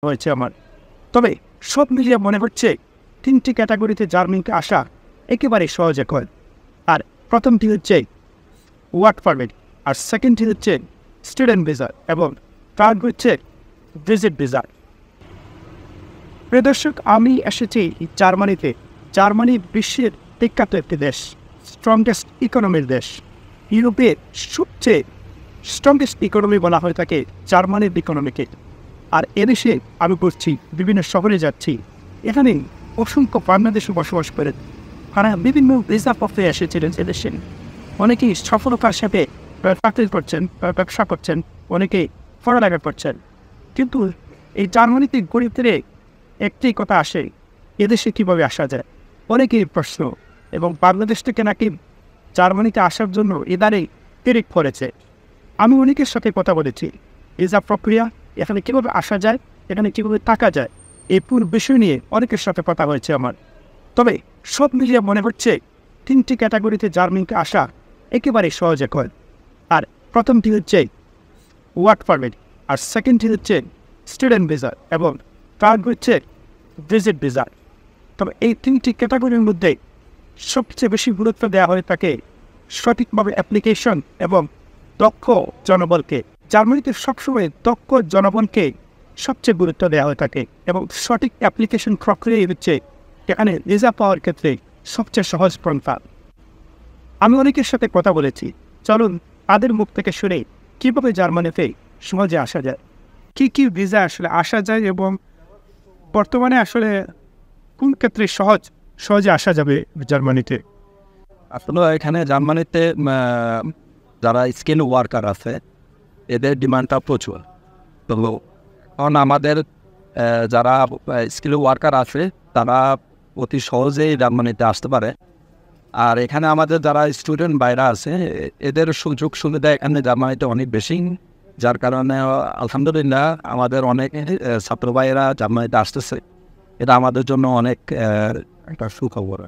হয়েছে আমার। তবে সব মিলিয়ে মনে হচ্ছে ৩টি ক্যাটাগরিতে জার্মানিতে আসা একেবারেই সহজ এখন। আর প্রথমটি হচ্ছে ওয়ার্ক পারমিট, আর সেকেন্ডটি হচ্ছে স্টুডেন্ট ভিসা এবং থার্ড হচ্ছে ভিজিট ভিসা। প্রিয় দর্শক, আমি এসেছি জার্মানিতে। জার্মানি বিশ্বের বিখ্যাত একটি দেশ, স্ট্রংগেস্ট ইকোনমির দেশ। ইউরোপের সবচেয়ে স্ট্রংগেস্ট ইকোনমি বলা হয়ে থাকে জার্মানির ইকোনমিকে। আর এদেশে আমি বলছি বিভিন্ন শহরে যাচ্ছি, এখানে অসংখ্য বাংলাদেশে বসবাস করেন। তারা বিভিন্ন ভিসা পথে এসেছিলেন এদেশে। অনেকেই সফলতার সাথে চাকরি করছেন, ব্যবসা করছেন, অনেকেই পড়ালেখা করছেন। কিন্তু এই জার্মানিতে গরিবদের একটি কথা আসে, এদেশে কীভাবে আসা যায়, অনেকেই প্রশ্ন। এবং বাংলাদেশ থেকে নাকি জার্মানিতে আসার জন্য এদারে তিরিক পড়েছে। আমি অনেকের সাথে কথা বলেছি, ভিসা প্রক্রিয়া, এখানে কীভাবে আসা যায়, এখানে কীভাবে থাকা যায়, এই পুরো বিষয় নিয়ে অনেকের সাথে কথা হয়েছে আমার। তবে সব মিলিয়ে মনে হচ্ছে ৩টি ক্যাটাগরিতে জার্মানিতে আসা একেবারেই সহজ এখন। আর প্রথমটি হচ্ছে ওয়ার্ক পারমিট, আর সেকেন্ডটি হচ্ছে স্টুডেন্ট ভিসা এবং থার্ড হচ্ছে ভিজিট ভিসা। তবে এই 3টি ক্যাটাগরির মধ্যে সবচেয়ে বেশি গুরুত্ব দেওয়া হয়ে থাকে সঠিকভাবে অ্যাপ্লিকেশন এবং দক্ষ জনবলকে। জার্মানিতে সবসময় দক্ষ জনবলকে সবচেয়ে গুরুত্ব দেওয়া হয়ে থাকে এবং সঠিক অ্যাপ্লিকেশন প্রক্রিয়াই হচ্ছে এখানে ভিসা পাওয়ার ক্ষেত্রে সবচেয়ে সহজ পন্থা। আমি অনেকের সাথে কথা বলেছি, চলুন তাদের মুখ থেকে শুনে কীভাবে জার্মানিতে সহজে আসা যায়, কী কী ভিসা আসলে আসা যায় এবং বর্তমানে আসলে কোন ক্ষেত্রে সহজে আসা যাবে জার্মানিতে। আসলে এখানে জার্মানিতে যারা স্কিল ওয়ার্কার আছে এদের ডিমান্ডটা প্রচুর। তো এখন আমাদের যারা স্কিল ওয়ার্কার আছে তারা অতি সহজেই জার্মানিতে আসতে পারে। আর এখানে আমাদের যারা স্টুডেন্ট বাইরা আছে এদের সুযোগ সুবিধা এখানে জার্মানিতে অনেক বেশি, যার কারণে আলহামদুলিল্লাহ আমাদের অনেক ছাত্র ভাইয়েরা জার্মানিতে আসতেছে। এটা আমাদের জন্য অনেক একটা সুখবর।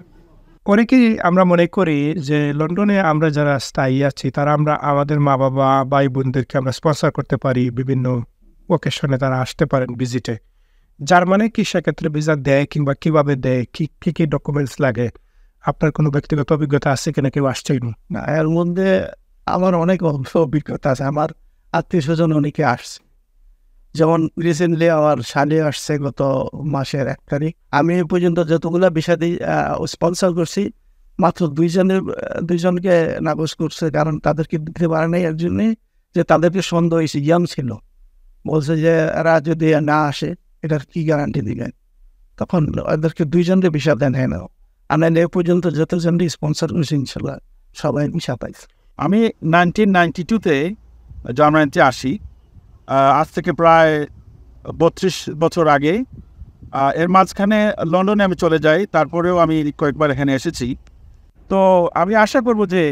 অনেকেই আমরা মনে করি যে লন্ডনে আমরা যারা স্থায়ী আছি তারা আমাদের মা বাবা ভাই বোনদেরকে আমরা স্পন্সর করতে পারি, বিভিন্ন ওকেশনে তারা আসতে পারেন ভিজিটে। জার্মানি কি সেক্ষেত্রে ভিসা দেয় কিংবা কীভাবে দেয়, কী কী ডকুমেন্টস লাগে? আপনার কোনো ব্যক্তিগত অভিজ্ঞতা আছে কিনা, কেউ আসছেই না? এর মধ্যে আমার অনেক অভিজ্ঞতা আছে। আমার আত্মীয় স্বজন অনেকে আসছে, যেমন রিসেন্টলি আমার শালি আসছে গত মাসের 1 তারিখ। আমি এই পর্যন্ত যতগুলো বিষয় স্পন্সর করছি মাত্র দুইজনকে নাকচ করছে, কারণ তাদেরকে দিতে পারে নাই এর জন্যে যে তাদেরকে সন্দেহ হয়েছে, ইয়াং ছিল, বলছে যে এরা যদি না আসে এটার কি গ্যারান্টি দিবেন। তখন এদেরকে 2জনকে ভিসা দেন হয় না। আমি এ পর্যন্ত যতজনকে স্পন্সর করেছি ইনশাল্লাহ সবাই ভিসা পাইছে। আমি 1992-তে জার্মানিতে আসি, আজ থেকে প্রায় 32 বছর আগে। এর মাঝখানে লন্ডনে আমি চলে যাই, তারপরেও আমি কয়েকবার এখানে এসেছি। তো আমি আশা করব যে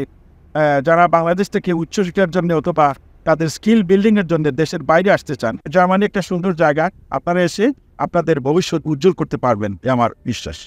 যারা বাংলাদেশ থেকে উচ্চশিক্ষার জন্য অথবা তাদের স্কিল বিল্ডিংয়ের জন্য দেশের বাইরে আসতে চান, জার্মানি একটা সুন্দর জায়গা, আপনারা এসে আপনাদের ভবিষ্যৎ উজ্জ্বল করতে পারবেন, আমার বিশ্বাস।